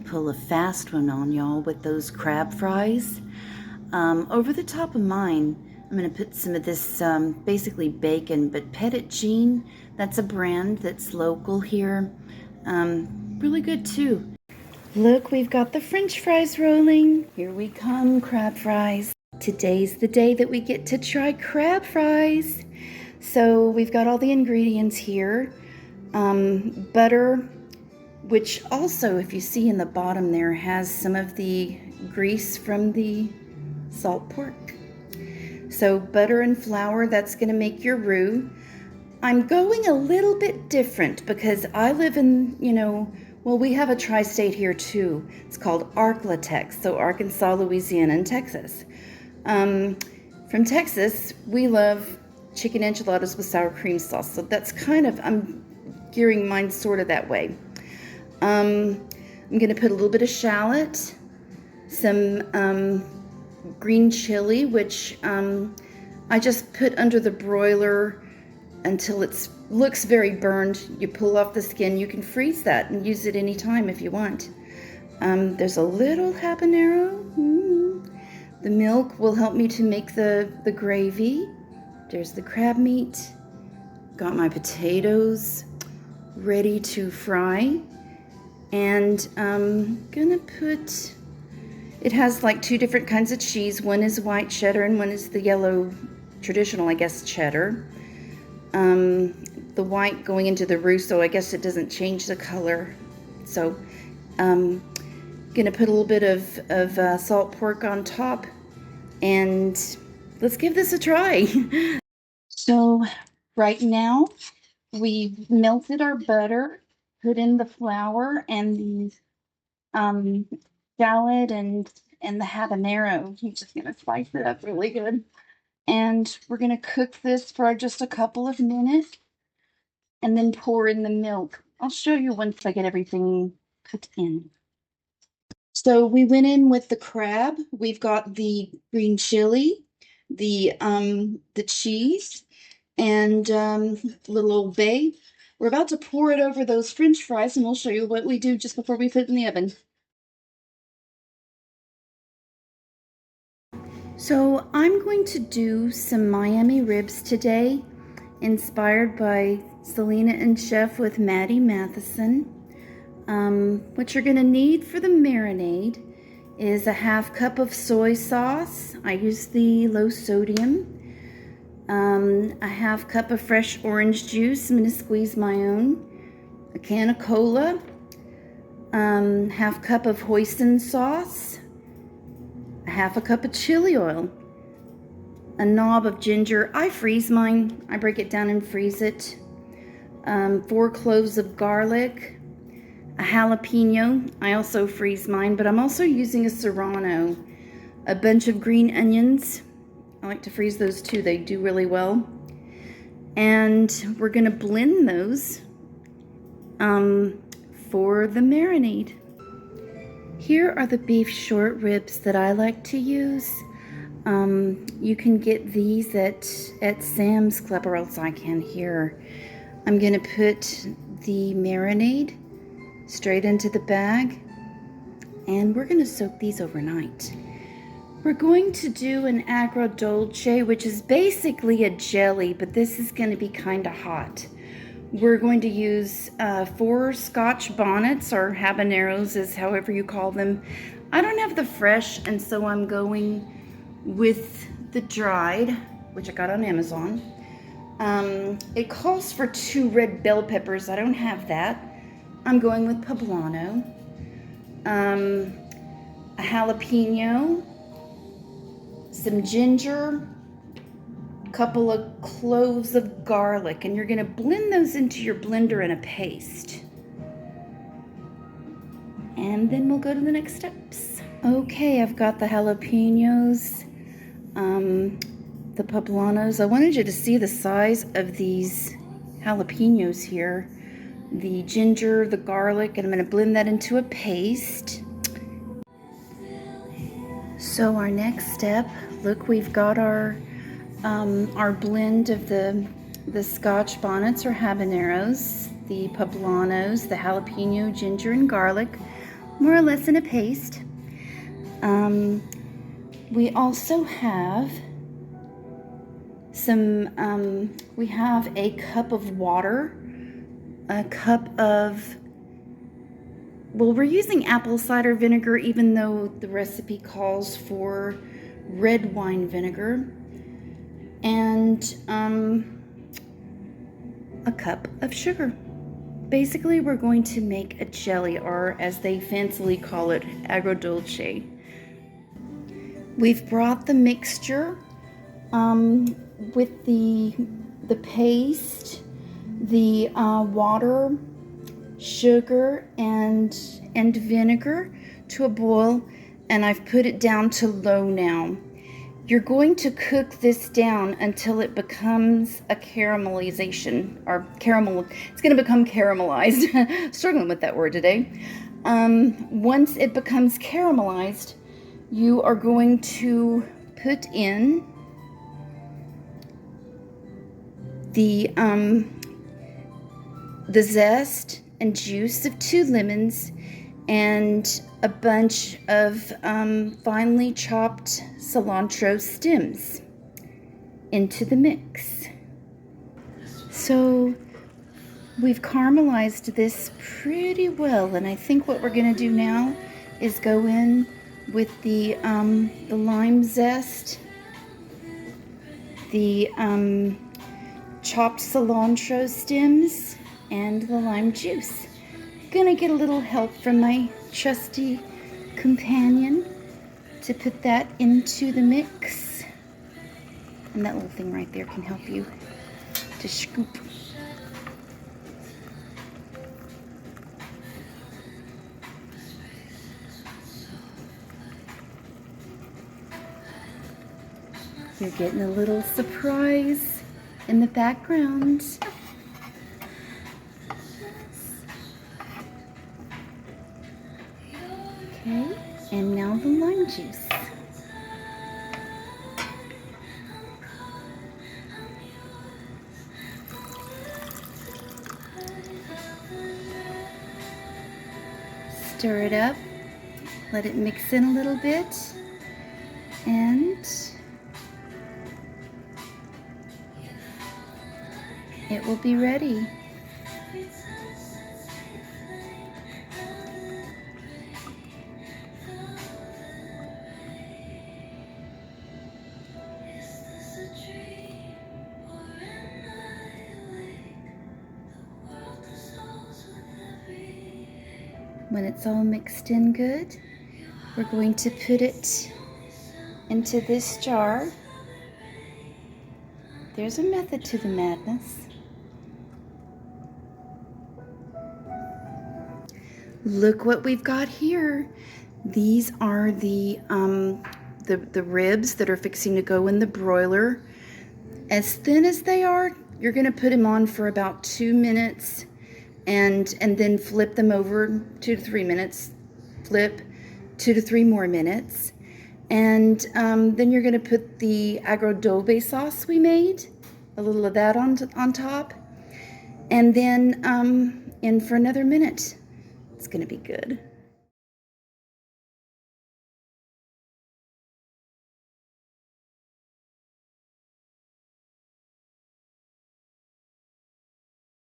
pull a fast one on y'all with those crab fries. Over the top of mine, I'm going to put some of this basically bacon, but Petit that's a brand that's local here. Really good too. Look, we've got the French fries rolling. Here we come, crab fries. Today's the day that we get to try crab fries. So we've got all the ingredients here. Butter, which also, if you see in the bottom there, has some of the grease from the salt pork. So butter and flour, that's going to make your roux. I'm going a little bit different because I live in, well, we have a tri-state here too. It's called Arklatex, so Arkansas, Louisiana, and Texas. From Texas, we love chicken enchiladas with sour cream sauce. So that's I'm gearing mine sort of that way. I'm going to put a little bit of shallot, some green chili, which I just put under the broiler until it looks very burned. You pull off the skin. You can freeze that and use it anytime if you want. There's a little habanero. The milk will help me to make the gravy. There's the crab meat. Got my potatoes ready to fry. And I'm gonna put, it has like two different kinds of cheese. One is white cheddar and one is the yellow traditional, I guess, cheddar. The white going into the roux, so I guess it doesn't change the color. So gonna put a little bit of salt pork on top, and let's give this a try. So right now we've melted our butter, put in the flour and the shallot and the habanero. I'm just gonna slice it up really good, and we're gonna cook this for just a couple of minutes and then pour in the milk. I'll show you once I get everything put in. So we went in with the crab. We've got the green chili, the cheese, and little Old Bay. We're about to pour it over those French fries, and we'll show you what we do just before we put it in the oven. So I'm going to do some Miami ribs today, inspired by Selena and Chef with Maddie Matheson. What you're going to need for the marinade is a half cup of soy sauce. I use the low sodium. A half cup of fresh orange juice. I'm going to squeeze my own. A can of cola. Half cup of hoisin sauce. A half a cup of chili oil. A knob of ginger. I freeze mine. I break it down and freeze it. 4 cloves of garlic. A jalapeno. I also freeze mine, but I'm also using a serrano. A bunch of green onions. I like to freeze those too. They do really well. And we're going to blend those for the marinade. Here are the beef short ribs that I like to use. You can get these at Sam's Club, or else I can here. I'm going to put the marinade straight into the bag, and we're going to soak these overnight. We're going to do an agrodolce, which is basically a jelly, but this is going to be kind of hot. We're going to use 4 Scotch bonnets, or habaneros, is however you call them. I don't have the fresh, and so I'm going with the dried, which I got on Amazon. It calls for 2 red bell peppers. I don't have that. I'm going with poblano, a jalapeno, some ginger, a couple of cloves of garlic, and you're going to blend those into your blender in a paste. And then we'll go to the next steps. Okay, I've got the jalapenos, the poblanos. I wanted you to see the size of these jalapenos here. The ginger, the garlic, and I'm going to blend that into a paste. So our next step, look, we've got our blend of the Scotch bonnets or habaneros, the poblanos, the jalapeno, ginger, and garlic. more or less in a paste. We also have we have a cup of water, a cup of, well, we're using apple cider vinegar, even though the recipe calls for red wine vinegar, and a cup of sugar. Basically, we're going to make a jelly, or as they fancily call it, agrodolce. We've brought the mixture with the paste, the water, sugar, and vinegar to a boil, and I've put it down to low now. You're going to cook this down until it becomes a caramelization, or caramel. It's going to become caramelized. Struggling with that word today. Once it becomes caramelized, you are going to put in the zest and juice of 2 lemons and a bunch of finely chopped cilantro stems into the mix. So we've caramelized this pretty well, and I think what we're going to do now is go in with the lime zest, the chopped cilantro stems, and the lime juice. Gonna get a little help from my trusty companion to put that into the mix. And that little thing right there can help you to scoop. You're getting a little surprise in the background. Okay, and now the lime juice. Stir it up, let it mix in a little bit, and it will be ready. When it's all mixed in good, we're going to put it into this jar. There's a method to the madness. Look what we've got here. These are the ribs that are fixing to go in the broiler. As thin as they are, you're going to put them on for about 2 minutes. And then flip them over 2 to 3 minutes, flip 2 to 3 more minutes. And then you're gonna put the agrodolce sauce we made, a little of that on top. And then in for another minute. It's gonna be good.